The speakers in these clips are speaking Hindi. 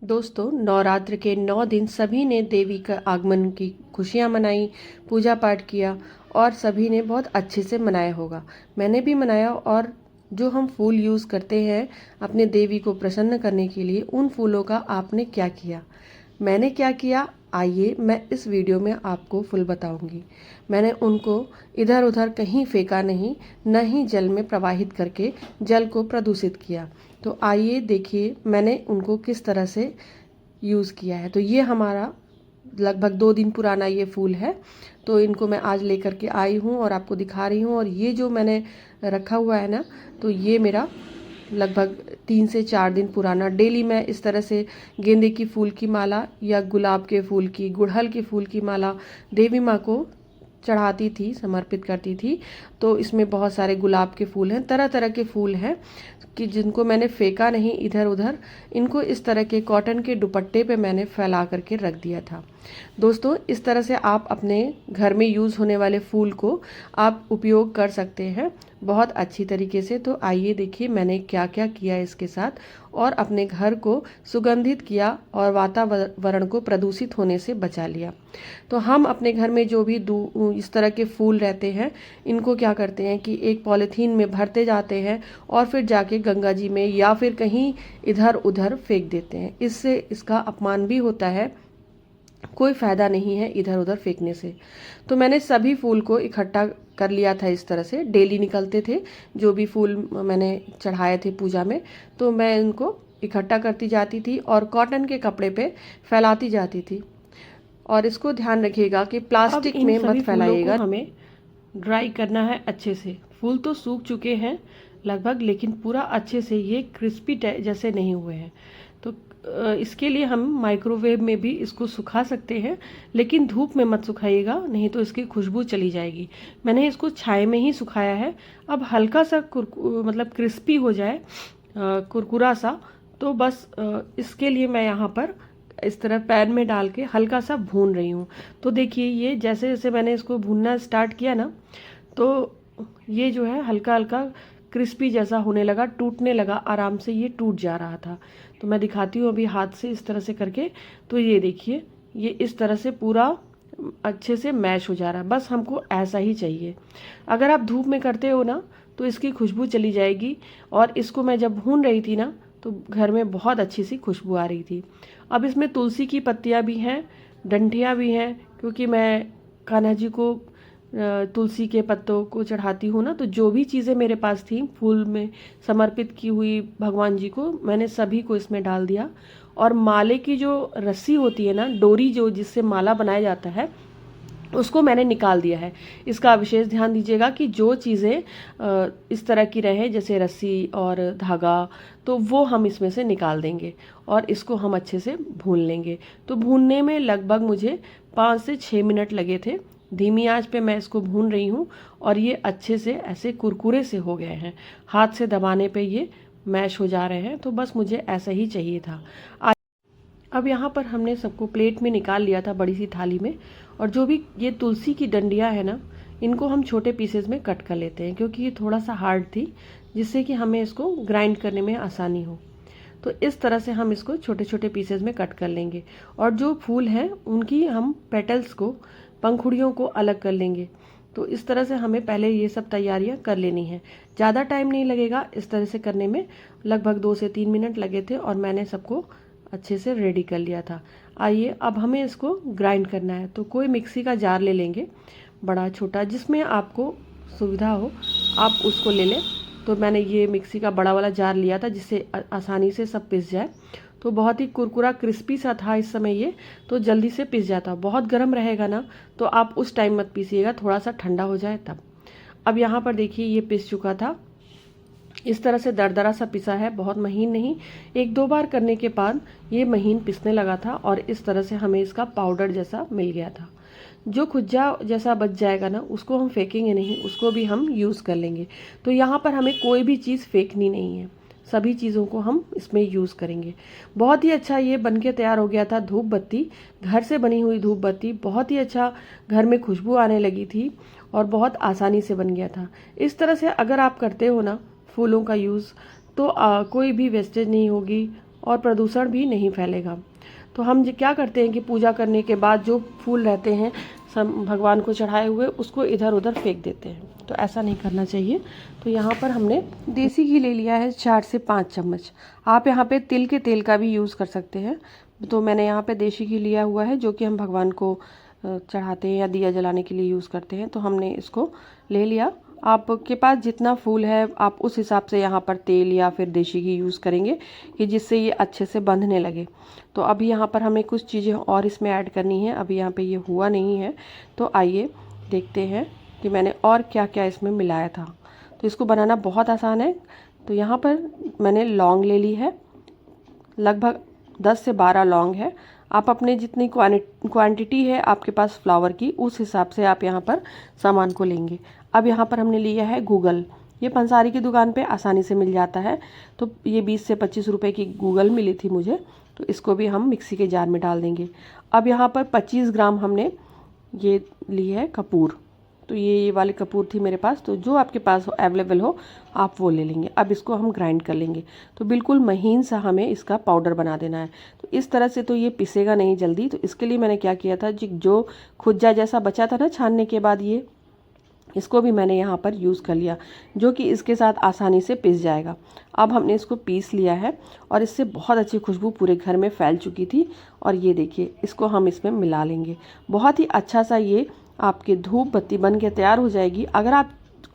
दोस्तों, नवरात्र के 9 दिन सभी ने देवी का आगमन की खुशियाँ मनाई, पूजा पाठ किया और सभी ने बहुत अच्छे से मनाया होगा। मैंने भी मनाया। और जो हम फूल यूज़ करते हैं अपने देवी को प्रसन्न करने के लिए, उन फूलों का आपने क्या किया, मैंने क्या किया, आइए मैं इस वीडियो में आपको फुल बताऊंगी। मैंने उनको इधर उधर कहीं फेंका नहीं, न ही जल में प्रवाहित करके जल को प्रदूषित किया। तो आइए देखिए मैंने उनको किस तरह से यूज़ किया है। तो ये हमारा लगभग 2 दिन पुराना ये फूल है। तो इनको मैं आज लेकर के आई हूँ और आपको दिखा रही हूँ। और ये जो मैंने रखा हुआ है ना, तो ये मेरा लगभग 3 से 4 दिन पुराना, डेली मैं इस तरह से गेंदे की फूल की माला या गुलाब के फूल की, गुड़हल के फूल की माला देवी माँ को चढ़ाती थी, समर्पित करती थी। तो इसमें बहुत सारे गुलाब के फूल हैं, तरह तरह के फूल हैं कि जिनको मैंने फेंका नहीं इधर उधर। इनको इस तरह के कॉटन के दुपट्टे पे मैंने फैला करके रख दिया था। दोस्तों, इस तरह से आप अपने घर में यूज़ होने वाले फूल को आप उपयोग कर सकते हैं बहुत अच्छी तरीके से। तो आइए देखिए मैंने क्या क्या किया इसके साथ और अपने घर को सुगंधित किया और वातावरण को प्रदूषित होने से बचा लिया। तो हम अपने घर में जो भी इस तरह के फूल रहते हैं, इनको क्या करते हैं कि एक पॉलीथीन में भरते जाते हैं और फिर जाके गंगा जी में या फिर कहीं इधर उधर फेंक देते हैं। इससे इसका अपमान भी होता है, कोई फ़ायदा नहीं है इधर उधर फेंकने से। तो मैंने सभी फूल को इकट्ठा कर लिया था। इस तरह से डेली निकलते थे जो भी फूल मैंने चढ़ाए थे पूजा में, तो मैं इनको इकट्ठा करती जाती थी और कॉटन के कपड़े पे फैलाती जाती थी। और इसको ध्यान रखिएगा कि प्लास्टिक में मत फैलाइएगा। हमें ड्राई करना है अच्छे से। फूल तो सूख चुके हैं लगभग, लेकिन पूरा अच्छे से ये क्रिस्पी जैसे नहीं हुए हैं। तो इसके लिए हम माइक्रोवेव में भी इसको सुखा सकते हैं, लेकिन धूप में मत सुखाइएगा, नहीं तो इसकी खुशबू चली जाएगी। मैंने इसको छाए में ही सुखाया है। अब हल्का सा मतलब क्रिस्पी हो जाए, कुरकुरा सा, तो बस इसके लिए मैं यहाँ पर इस तरह पैन में डाल के हल्का सा भून रही हूँ। तो देखिए ये जैसे जैसे मैंने इसको भूनना स्टार्ट किया ना, तो ये जो है हल्का हल्का क्रिस्पी जैसा होने लगा, टूटने लगा, आराम से ये टूट जा रहा था। तो मैं दिखाती हूँ अभी हाथ से इस तरह से करके। तो ये देखिए ये इस तरह से पूरा अच्छे से मैश हो जा रहा है। बस हमको ऐसा ही चाहिए। अगर आप धूप में करते हो ना, तो इसकी खुशबू चली जाएगी। और इसको मैं जब भून रही थी ना, तो घर में बहुत अच्छी सी खुशबू आ रही थी। अब इसमें तुलसी की पत्तियां भी हैं, डंठियां भी हैं, क्योंकि मैं कान्हा जी को तुलसी के पत्तों को चढ़ाती हूँ ना। तो जो भी चीज़ें मेरे पास थी फूल में समर्पित की हुई भगवान जी को, मैंने सभी को इसमें डाल दिया। और माले की जो रस्सी होती है ना, डोरी जो जिससे माला बनाया जाता है, उसको मैंने निकाल दिया है। इसका विशेष ध्यान दीजिएगा कि जो चीज़ें इस तरह की रहे, जैसे रस्सी और धागा, तो वो हम इसमें से निकाल देंगे और इसको हम अच्छे से भून लेंगे। तो भूनने में लगभग मुझे 5 से 6 मिनट लगे थे। धीमी आंच पे मैं इसको भून रही हूँ और ये अच्छे से ऐसे कुरकुरे से हो गए हैं। हाथ से दबाने पे ये मैश हो जा रहे हैं। तो बस मुझे ऐसा ही चाहिए था। अब यहाँ पर हमने सबको प्लेट में निकाल लिया था, बड़ी सी थाली में। और जो भी ये तुलसी की डंडियाँ है ना, इनको हम छोटे पीसेस में कट कर लेते हैं, क्योंकि ये थोड़ा सा हार्ड थी, जिससे कि हमें इसको ग्राइंड करने में आसानी हो। तो इस तरह से हम इसको छोटे छोटे पीसेस में कट कर लेंगे। और जो फूल हैं उनकी हम पेटल्स को, पंखुड़ियों को अलग कर लेंगे। तो इस तरह से हमें पहले ये सब तैयारियां कर लेनी है। ज़्यादा टाइम नहीं लगेगा इस तरह से करने में, लगभग 2 से 3 मिनट लगे थे और मैंने सबको अच्छे से रेडी कर लिया था। आइए अब हमें इसको ग्राइंड करना है। तो कोई मिक्सी का जार ले लेंगे, बड़ा छोटा, जिसमें आपको सुविधा हो आप उसको ले लें। तो मैंने ये मिक्सी का बड़ा वाला जार लिया था, जिससे आसानी से सब पिस जाए। तो बहुत ही कुरकुरा क्रिस्पी सा था इस समय ये, तो जल्दी से पिस जाता। बहुत गर्म रहेगा ना, तो आप उस टाइम मत पीसिएगा, थोड़ा सा ठंडा हो जाए तब। अब यहाँ पर देखिए ये पिस चुका था। इस तरह से दरदरा सा पिसा है, बहुत महीन नहीं। 1-2 बार करने के बाद ये महीन पिसने लगा था और इस तरह से हमें इसका पाउडर जैसा मिल गया था। जो खुज्जा जैसा बच जाएगा ना, उसको हम फेंकेंगे नहीं, उसको भी हम यूज़ कर लेंगे। तो यहाँ पर हमें कोई भी चीज़ फेंकनी नहीं है, सभी चीज़ों को हम इसमें यूज़ करेंगे। बहुत ही अच्छा ये बनके तैयार हो गया था। धूप बत्ती, घर से बनी हुई धूप बत्ती, बहुत ही अच्छा घर में खुशबू आने लगी थी और बहुत आसानी से बन गया था। इस तरह से अगर आप करते हो ना फूलों का यूज़, तो कोई भी वेस्टेज नहीं होगी और प्रदूषण भी नहीं फैलेगा। तो हम क्या करते हैं कि पूजा करने के बाद जो फूल रहते हैं भगवान को चढ़ाए हुए उसको इधर उधर फेंक देते हैं, तो ऐसा नहीं करना चाहिए। तो यहाँ पर हमने देसी घी ले लिया है 4 से 5 चम्मच। आप यहाँ पे तिल के तेल का भी यूज़ कर सकते हैं। तो मैंने यहाँ पे देसी घी लिया हुआ है जो कि हम भगवान को चढ़ाते हैं या दिया जलाने के लिए यूज़ करते हैं। तो हमने इसको ले लिया। आपके पास जितना फूल है आप उस हिसाब से यहाँ पर तेल या फिर देसी घी यूज़ करेंगे कि जिससे ये अच्छे से बंधने लगे। तो अभी यहाँ पर हमें कुछ चीज़ें और इसमें ऐड करनी है। अभी यहाँ पे ये हुआ नहीं है, तो आइए देखते हैं कि मैंने और क्या क्या इसमें मिलाया था। तो इसको बनाना बहुत आसान है। तो यहाँ पर मैंने लौंग ले ली है, लगभग 10 से 12 लौंग है। आप अपने जितनी क्वांटिटी है आपके पास फ्लावर की, उस हिसाब से आप यहाँ पर सामान को लेंगे। अब यहाँ पर हमने लिया है गूगल। ये पंसारी की दुकान पे आसानी से मिल जाता है। तो ये 20 से 25 रुपए की गूगल मिली थी मुझे। तो इसको भी हम मिक्सी के जार में डाल देंगे। अब यहाँ पर 25 ग्राम हमने ये ली है कपूर। तो ये वाली कपूर थी मेरे पास, तो जो आपके पास अवेलेबल हो आप वो ले लेंगे। अब इसको हम ग्राइंड कर लेंगे। तो बिल्कुल महीन सा हमें इसका पाउडर बना देना है। तो इस तरह से तो ये पिसेगा नहीं जल्दी। तो इसके लिए मैंने क्या किया था, जो खुज्जा जैसा बचा था ना छानने के बाद, ये इसको भी मैंने यहाँ पर यूज़ कर लिया, जो कि इसके साथ आसानी से पिस जाएगा। अब हमने इसको पीस लिया है और इससे बहुत अच्छी खुशबू पूरे घर में फैल चुकी थी। और ये देखिए, इसको हम इसमें मिला लेंगे। बहुत ही अच्छा सा ये आपकी धूप बत्ती बन के तैयार हो जाएगी। अगर आप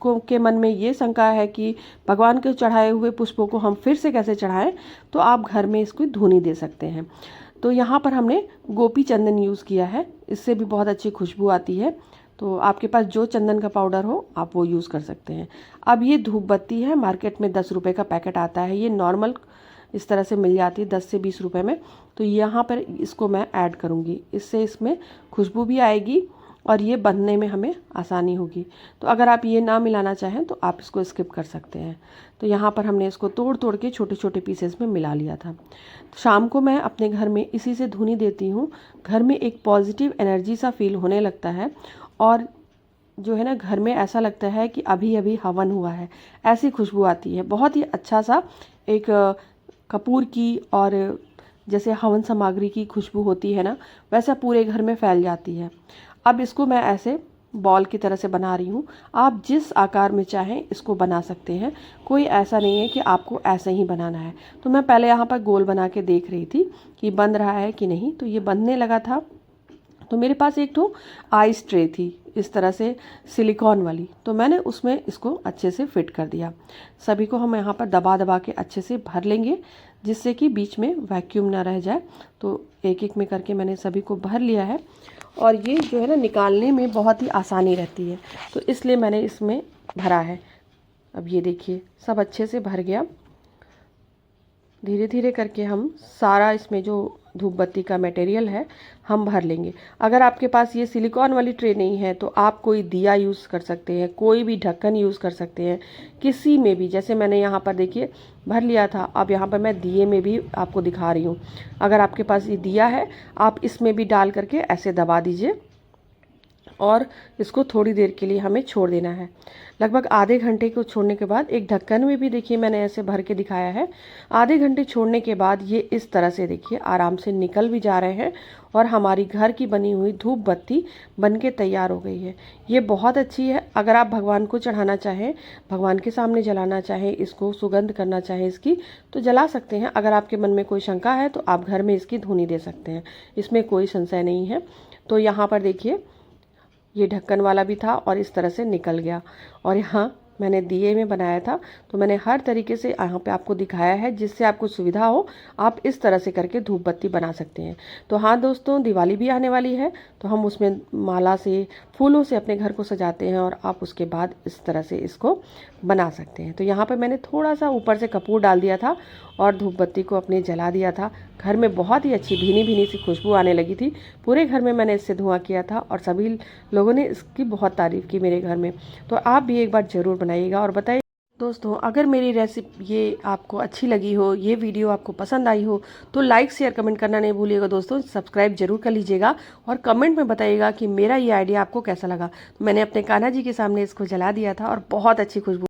के मन में ये शंका है कि भगवान के चढ़ाए हुए पुष्पों को हम फिर से कैसे चढ़ाएं, तो आप घर में इसको धूनी दे सकते हैं। तो यहाँ पर हमने गोपी चंदन यूज़ किया है, इससे भी बहुत अच्छी खुशबू आती है। तो आपके पास जो चंदन का पाउडर हो आप वो यूज़ कर सकते हैं। अब ये धूप बत्ती है, मार्केट में 10 रुपये का पैकेट आता है। ये नॉर्मल इस तरह से मिल जाती है 10 से 20 रुपये में। तो यहाँ पर इसको मैं ऐड करूँगी, इससे इसमें खुशबू भी आएगी और ये बनने में हमें आसानी होगी। तो अगर आप ये ना मिलाना चाहें तो आप इसको स्किप कर सकते हैं। तो यहाँ पर हमने इसको तोड़ तोड़ के छोटे छोटे पीसेस में मिला लिया था। तो शाम को मैं अपने घर में इसी से धुनी देती हूँ। घर में एक पॉजिटिव एनर्जी सा फील होने लगता है और जो है ना, घर में ऐसा लगता है कि अभी अभी हवन हुआ है, ऐसी खुशबू आती है। बहुत ही अच्छा सा एक कपूर की और जैसे हवन सामग्री की खुशबू होती है ना, वैसा पूरे घर में फैल जाती है। अब इसको मैं ऐसे बॉल की तरह से बना रही हूँ। आप जिस आकार में चाहें इसको बना सकते हैं, कोई ऐसा नहीं है कि आपको ऐसे ही बनाना है। तो मैं पहले यहाँ पर गोल बना के देख रही थी कि बन रहा है कि नहीं। तो ये बनने लगा था। तो मेरे पास एक तो आइस ट्रे थी इस तरह से सिलिकॉन वाली, तो मैंने उसमें इसको अच्छे से फिट कर दिया। सभी को हम यहाँ पर दबा दबा के अच्छे से भर लेंगे, जिससे कि बीच में वैक्यूम ना रह जाए। तो एक एक में करके मैंने सभी को भर लिया है और ये जो है ना, निकालने में बहुत ही आसानी रहती है, तो इसलिए मैंने इसमें भरा है। अब ये देखिए, सब अच्छे से भर गया। धीरे धीरे करके हम सारा इसमें जो धूप बत्ती का मटेरियल है हम भर लेंगे। अगर आपके पास ये सिलिकॉन वाली ट्रे नहीं है तो आप कोई दिया यूज़ कर सकते हैं, कोई भी ढक्कन यूज़ कर सकते हैं, किसी में भी। जैसे मैंने यहाँ पर देखिए भर लिया था। अब यहाँ पर मैं दिए में भी आपको दिखा रही हूँ। अगर आपके पास ये दिया है आप इसमें भी डाल करके ऐसे दबा दीजिए और इसको थोड़ी देर के लिए हमें छोड़ देना है। लगभग आधे घंटे को छोड़ने के बाद एक ढक्कन में भी देखिए मैंने ऐसे भर के दिखाया है। आधे घंटे छोड़ने के बाद ये इस तरह से देखिए आराम से निकल भी जा रहे हैं और हमारी घर की बनी हुई धूप बत्ती बन के तैयार हो गई है। ये बहुत अच्छी है। अगर आप भगवान को चढ़ाना चाहें, भगवान के सामने जलाना चाहें, इसको सुगंध करना चाहें इसकी, तो जला सकते हैं। अगर आपके मन में कोई शंका है तो आप घर में इसकी धुनी दे सकते हैं, इसमें कोई संशय नहीं है। तो यहाँ पर देखिए ये ढक्कन वाला भी था और इस तरह से निकल गया। और यहाँ मैंने दिए में बनाया था, तो मैंने हर तरीके से यहाँ पे आपको दिखाया है, जिससे आपको सुविधा हो आप इस तरह से करके धूप बत्ती बना सकते हैं। तो हाँ दोस्तों, दिवाली भी आने वाली है, तो हम उसमें माला से, फूलों से अपने घर को सजाते हैं और आप उसके बाद इस तरह से इसको बना सकते हैं। तो यहाँ पर मैंने थोड़ा सा ऊपर से कपूर डाल दिया था और धूप बत्ती को अपने जला दिया था। घर में बहुत ही अच्छी भीनी भीनी सी खुशबू आने लगी थी। पूरे घर में मैंने इससे धुआं किया था और सभी लोगों ने इसकी बहुत तारीफ़ की मेरे घर में। तो आप भी एक बार ज़रूर बनाइएगा और बताइए दोस्तों, अगर मेरी रेसिपी ये आपको अच्छी लगी हो, ये वीडियो आपको पसंद आई हो, तो लाइक शेयर कमेंट करना नहीं भूलिएगा दोस्तों। सब्सक्राइब जरूर कर लीजिएगा और कमेंट में बताइएगा कि मेरा ये आइडिया आपको कैसा लगा। तो मैंने अपने कान्हा जी के सामने इसको जला दिया था और बहुत अच्छी खुशबू